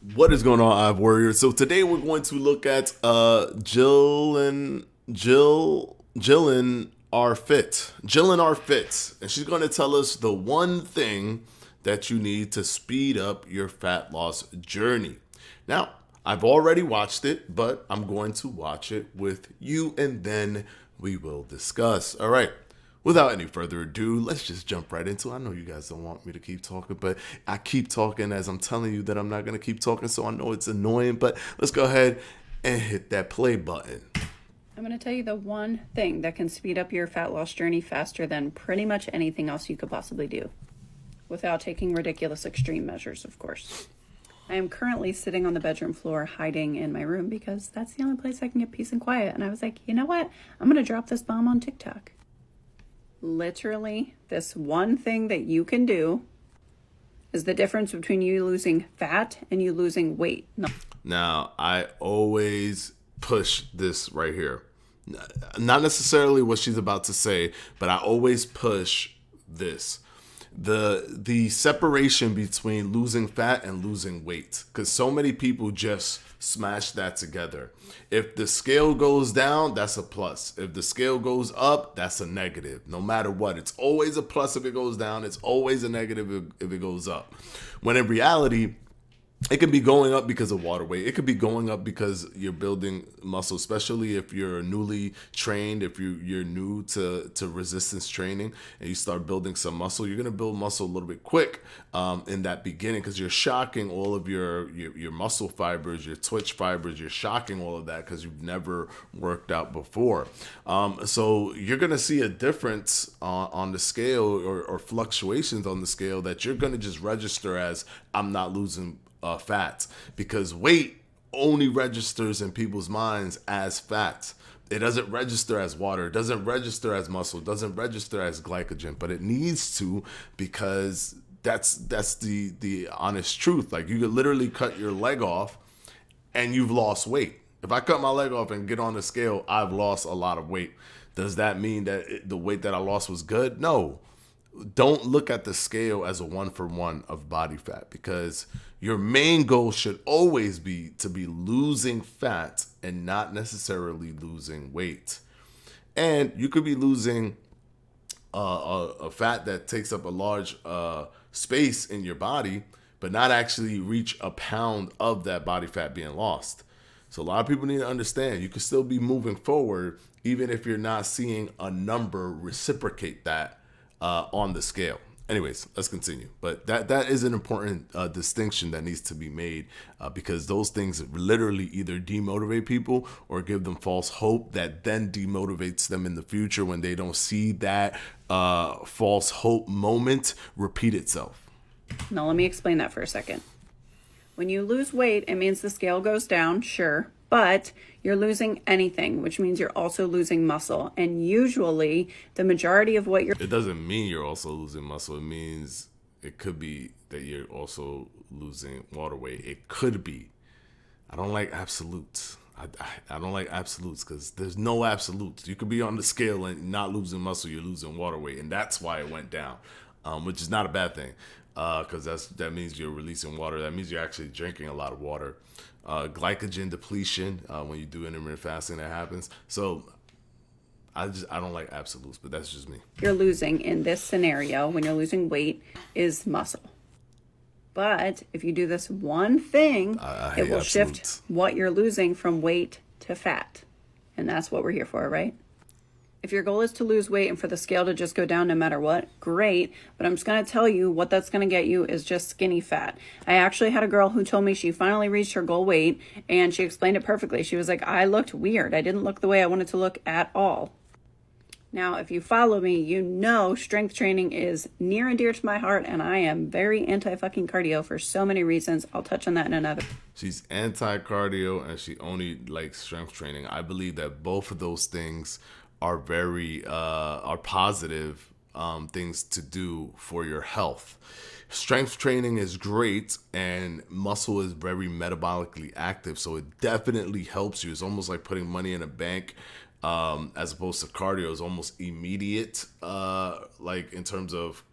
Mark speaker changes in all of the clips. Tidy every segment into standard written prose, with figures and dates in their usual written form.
Speaker 1: What is going on, Ive Warriors? So today we're going to look at Jill and our fit. Jill and our fit. And she's going to tell us the one thing that you need to speed up your fat loss journey. Now, I've already watched it, but I'm going to watch it with you and then we will discuss. All right. Without any further ado, let's just jump right into it. I know you guys don't want me to keep talking, but I keep talking as I'm telling you that I'm not going to keep talking, so I know it's annoying, but let's go ahead and hit that play button.
Speaker 2: I'm going to tell you the one thing that can speed up your fat loss journey faster than pretty much anything else you could possibly do, without taking ridiculous extreme measures, of course. I am currently sitting on the bedroom floor hiding in my room because that's the only place I can get peace and quiet. And I was like, you know what? I'm going to drop this bomb on TikTok. Literally, this one thing that you can do is the difference between you losing fat and you losing weight. No.
Speaker 1: Now, I always push this right here. Not necessarily what she's about to say, but I always push this. The separation between losing fat and losing weight, because so many people just smash that together. If the scale goes down, that's a plus. If the scale goes up, that's a negative. No matter what, it's always a plus if it goes down. It's always a negative if it goes up. When in reality, it could be going up because of water weight. It could be going up because you're building muscle, especially if you're newly trained, if you're new to resistance training and you start building some muscle, you're going to build muscle a little bit quick in that beginning because you're shocking all of your muscle fibers, your twitch fibers, you're shocking all of that because you've never worked out before. So you're going to see a difference on the scale or fluctuations on the scale that you're going to just register as I'm not losing fat, because weight only registers in people's minds as fat. It doesn't register as water. It doesn't register as muscle. It doesn't register as glycogen, but it needs to, because that's the honest truth. Like, you could literally cut your leg off and you've lost weight. If I cut my leg off and get on the scale, I've lost a lot of weight. Does that mean that the weight that I lost was good? No. Don't look at the scale as a 1-for-1 of body fat, because your main goal should always be to be losing fat and not necessarily losing weight. And you could be losing a fat that takes up a large space in your body, but not actually reach a pound of that body fat being lost. So a lot of people need to understand you can still be moving forward even if you're not seeing a number reciprocate that on the scale. Anyways, let's continue. But that is an important distinction that needs to be made, because those things literally either demotivate people or give them false hope that then demotivates them in the future when they don't see that false hope moment repeat itself.
Speaker 2: Now, let me explain that for a second. When you lose weight, it means the scale goes down, sure, but you're losing anything, which means you're also losing muscle. And usually the majority of what you're...
Speaker 1: It doesn't mean you're also losing muscle. It means it could be that you're also losing water weight. It could be. I don't like absolutes. I don't like absolutes because there's no absolutes. You could be on the scale and not losing muscle, you're losing water weight. And that's why it went down, which is not a bad thing, because that means you're releasing water. That means you're actually drinking a lot of water. Glycogen depletion, when you do intermittent fasting, that happens. So I don't like absolutes, but that's just me.
Speaker 2: You're losing in this scenario when you're losing weight is muscle. But if you do this one thing, it will shift what you're losing from weight to fat. And that's what we're here for, right? If your goal is to lose weight and for the scale to just go down no matter what, great. But I'm just going to tell you what that's going to get you is just skinny fat. I actually had a girl who told me she finally reached her goal weight, and she explained it perfectly. She was like, I looked weird. I didn't look the way I wanted to look at all. Now, if you follow me, you know strength training is near and dear to my heart, and I am very anti-fucking cardio for so many reasons. I'll touch on that in another.
Speaker 1: She's anti-cardio and she only likes strength training. I believe that both of those things are very are positive things to do for your health. Strength training is great, and muscle is very metabolically active, so it definitely helps you. It's almost like putting money in a bank, as opposed to cardio is almost immediate, like in terms of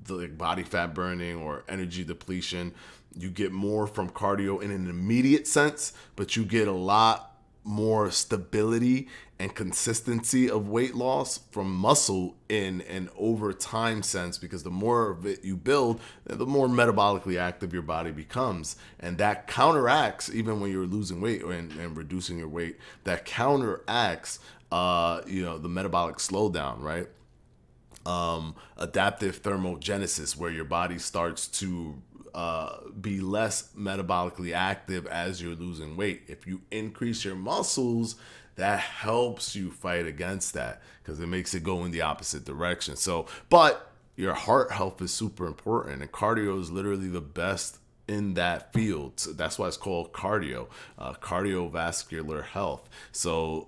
Speaker 1: the like, body fat burning or energy depletion. You get more from cardio in an immediate sense, but you get a lot more stability and consistency of weight loss from muscle in an over time sense, because the more of it you build, the more metabolically active your body becomes. And that counteracts, even when you're losing weight and reducing your weight, that counteracts the metabolic slowdown, right? Adaptive thermogenesis, where your body starts to be less metabolically active as you're losing weight. If you increase your muscles, that helps you fight against that, because it makes it go in the opposite direction. So, but your heart health is super important, and cardio is literally the best in that field. So that's why it's called cardiovascular health. So,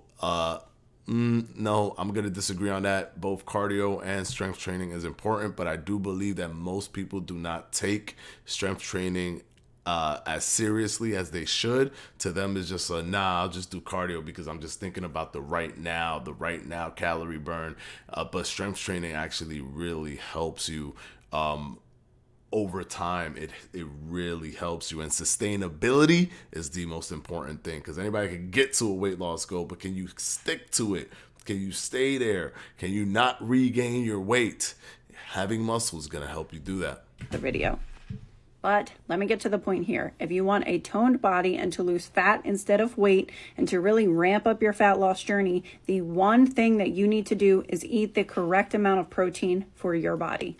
Speaker 1: no, I'm going to disagree on that. Both cardio and strength training is important, but I do believe that most people do not take strength training as seriously as they should. To them, it's just I'll just do cardio because I'm just thinking about the right now calorie burn. But strength training actually really helps you over time. It really helps you, and sustainability is the most important thing, because anybody can get to a weight loss goal, but can you stick to it? Can you stay there? Can you not regain your weight? Having muscle is going to help you do that.
Speaker 2: The video. But let me get to the point here. If you want a toned body and to lose fat instead of weight and to really ramp up your fat loss journey, the one thing that you need to do is eat the correct amount of protein for your body.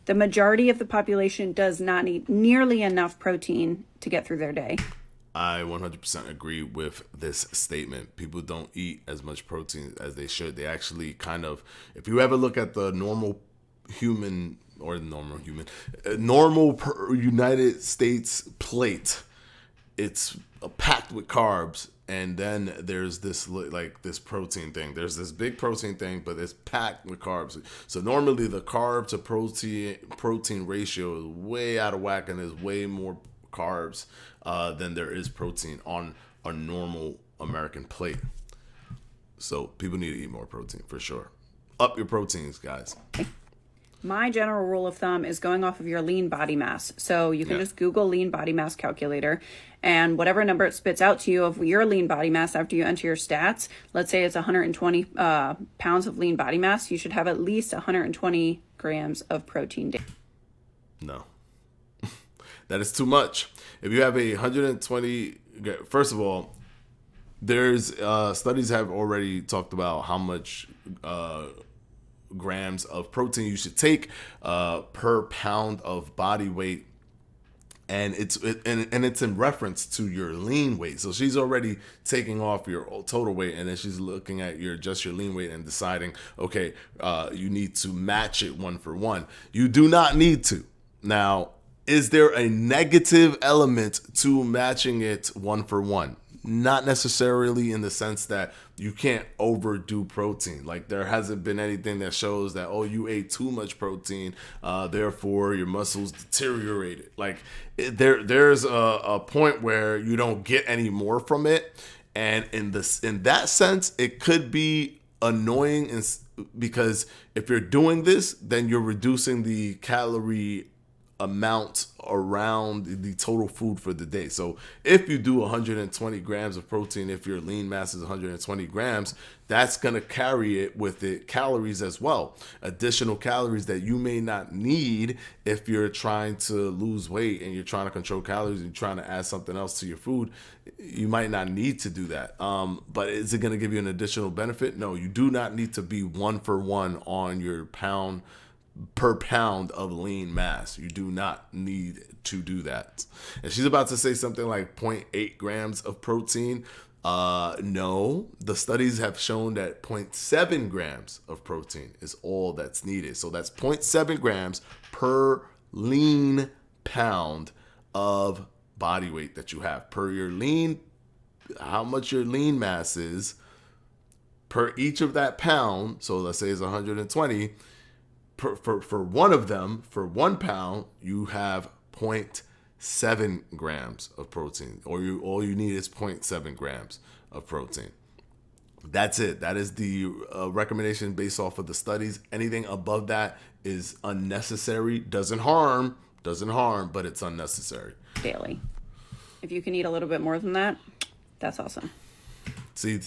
Speaker 2: The majority of the population does not need nearly enough protein to get through their day.
Speaker 1: I 100% agree with this statement. People don't eat as much protein as they should. They actually if you ever look at the normal United States plate, it's packed with carbs. And then there's this protein thing. There's this big protein thing, but it's packed with carbs. So normally the carb to protein ratio is way out of whack, and there's way more carbs than there is protein on a normal American plate. So people need to eat more protein for sure. Up your proteins, guys.
Speaker 2: My general rule of thumb is going off of your lean body mass. So you can just Google lean body mass calculator, and whatever number it spits out to you of your lean body mass after you enter your stats, let's say it's 120 pounds of lean body mass, you should have at least 120 grams of protein daily.
Speaker 1: No. That is too much. If you have 120, first of all, there's studies have already talked about how much grams of protein you should take per pound of body weight, and it's in reference to your lean weight. So she's already taking off your total weight, and then she's looking at your lean weight and deciding, okay, you need to match it 1 for 1. You do not need to. Now, is there a negative element to matching it 1 for 1? Not necessarily, in the sense that you can't overdo protein. Like, there hasn't been anything that shows that, you ate too much protein, therefore your muscles deteriorated. Like, there's a point where you don't get any more from it, and in that sense, it could be annoying, because if you're doing this, then you're reducing the calorie amount around the total food for the day. So if you do 120 grams of protein, if your lean mass is 120 grams, that's going to carry it with it calories as well. Additional calories that you may not need if you're trying to lose weight and you're trying to control calories and you're trying to add something else to your food. You might not need to do that. But is it going to give you an additional benefit? No, you do not need to be 1 for 1 on your per pound of lean mass. You do not need to do that. And she's about to say something like 0.8 grams of protein. No, the studies have shown that 0.7 grams of protein is all that's needed. So that's 0.7 grams per lean pound of body weight that you have. Per your lean, how much your lean mass is, per each of that pound, so let's say it's 120, for one of them, for 1 pound, you have 0.7 grams of protein, or all you need is 0.7 grams of protein. That's it. That is the recommendation based off of the studies. Anything above that is unnecessary. Doesn't harm, but it's unnecessary.
Speaker 2: Daily. If you can eat a little bit more than that, that's awesome.
Speaker 1: See,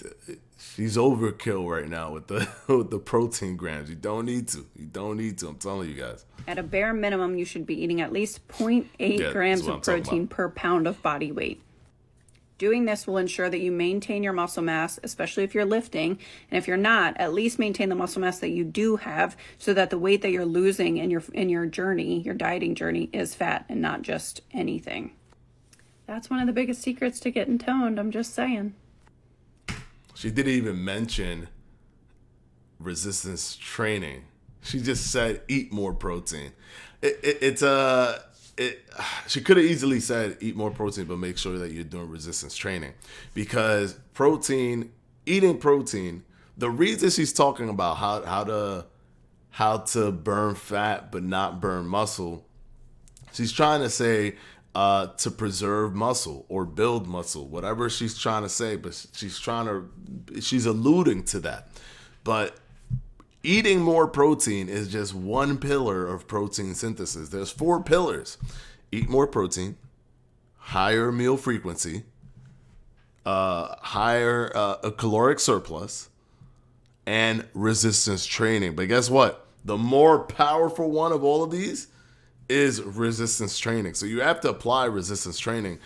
Speaker 1: she's overkill right now with the protein grams. You don't need to. I'm telling you guys.
Speaker 2: At a bare minimum, you should be eating at least 0.8 grams of protein per pound of body weight. Doing this will ensure that you maintain your muscle mass, especially if you're lifting. And if you're not, at least maintain the muscle mass that you do have, so that the weight that you're losing in your journey, your dieting journey, is fat and not just anything. That's one of the biggest secrets to getting toned. I'm just saying.
Speaker 1: She didn't even mention resistance training. She just said eat more protein. She could have easily said eat more protein, but make sure that you're doing resistance training, because eating protein. The reason she's talking about how to burn fat but not burn muscle, she's trying to say to preserve muscle or build muscle, whatever she's trying to say, but she's alluding to that. But eating more protein is just one pillar of protein synthesis. There's 4 pillars: eat more protein, higher meal frequency, higher a caloric surplus, and resistance training. But guess what? The more powerful one of all of these is resistance training. So you have to apply resistance training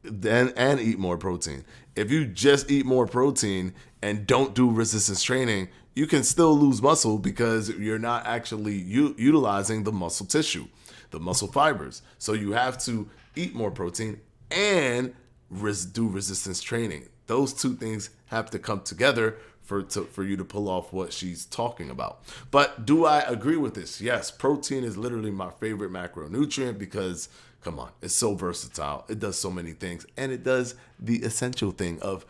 Speaker 1: and eat more protein. If you just eat more protein and don't do resistance training, you can still lose muscle because you're not actually utilizing the muscle tissue, the muscle fibers. So you have to eat more protein and do resistance training. Those 2 things have to come together for you to pull off what she's talking about. But do I agree with this? Yes, protein is literally my favorite macronutrient because, come on, it's so versatile. It does so many things, and it does the essential thing of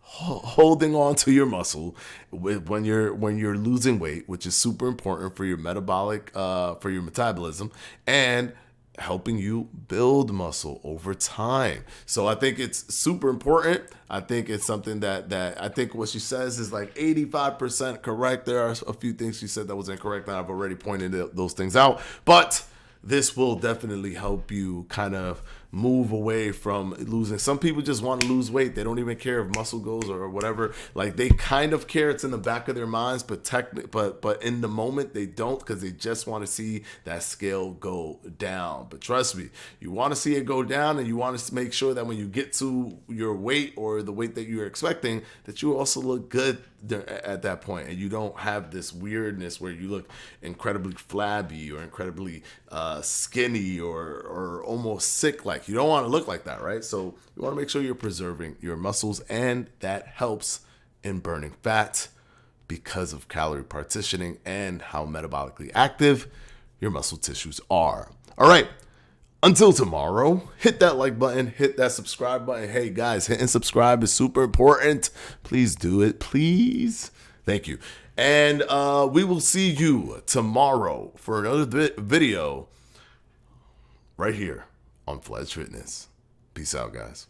Speaker 1: holding on to your muscle when you're losing weight, which is super important for your for your metabolism, and helping you build muscle over time. So I think it's super important. I think it's something that I think what she says is like 85% correct. There are a few things she said that was incorrect, and I've already pointed those things out. But this will definitely help you kind of move away from losing. Some people just want to lose weight. They don't even care if muscle goes or whatever. Like, they kind of care. It's in the back of their minds, but in the moment they don't, because they just want to see that scale go down. But trust me, you want to see it go down, and you want to make sure that when you get to your weight or the weight that you're expecting, that you also look good at that point, and you don't have this weirdness where you look incredibly flabby or incredibly skinny or almost sick. Like, you don't want to look like that, right? So you want to make sure you're preserving your muscles, and that helps in burning fat because of calorie partitioning and how metabolically active your muscle tissues are. All right. Until tomorrow, hit that like button, hit that subscribe button. Hey guys, hitting subscribe is super important. Please do it, please. Thank you. And we will see you tomorrow for another video right here on Fledge Fitness. Peace out, guys.